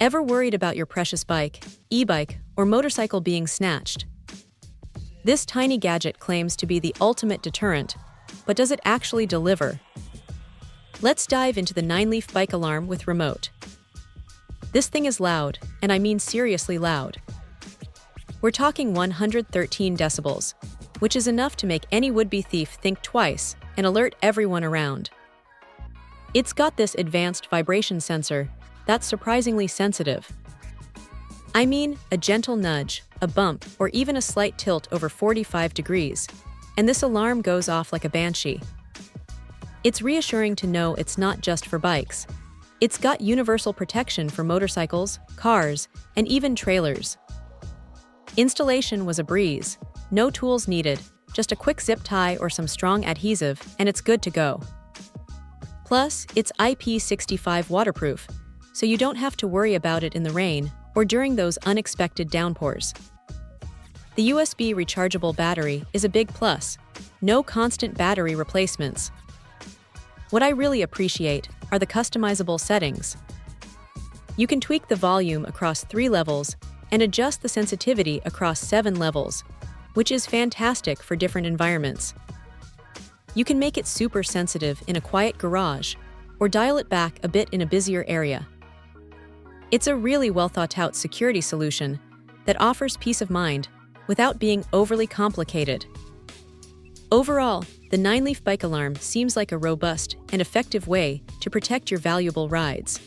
Ever worried about your precious bike, e-bike, or motorcycle being snatched? This tiny gadget claims to be the ultimate deterrent, but does it actually deliver? Let's dive into the NineLeaf bike alarm with remote. This thing is loud, and I mean seriously loud. We're talking 113 decibels, which is enough to make any would-be thief think twice and alert everyone around. It's got this advanced vibration sensor that's surprisingly sensitive. I mean, a gentle nudge, a bump, or even a slight tilt over 45 degrees, and this alarm goes off like a banshee. It's reassuring to know it's not just for bikes. It's got universal protection for motorcycles, cars, and even trailers. Installation was a breeze. No tools needed, just a quick zip tie or some strong adhesive, and it's good to go. Plus, it's IP65 waterproof, so you don't have to worry about it in the rain or during those unexpected downpours. The USB rechargeable battery is a big plus. No constant battery replacements. What I really appreciate are the customizable settings. You can tweak the volume across 3 levels and adjust the sensitivity across 7 levels, which is fantastic for different environments. You can make it super sensitive in a quiet garage or dial it back a bit in a busier area. It's a really well-thought-out security solution that offers peace of mind without being overly complicated. Overall, the NineLeaf bike alarm seems like a robust and effective way to protect your valuable rides.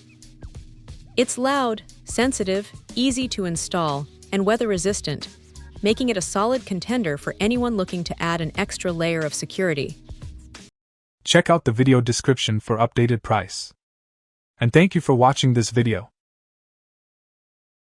It's loud, sensitive, easy to install, and weather-resistant, making it a solid contender for anyone looking to add an extra layer of security. Check out the video description for updated price. And thank you for watching this video.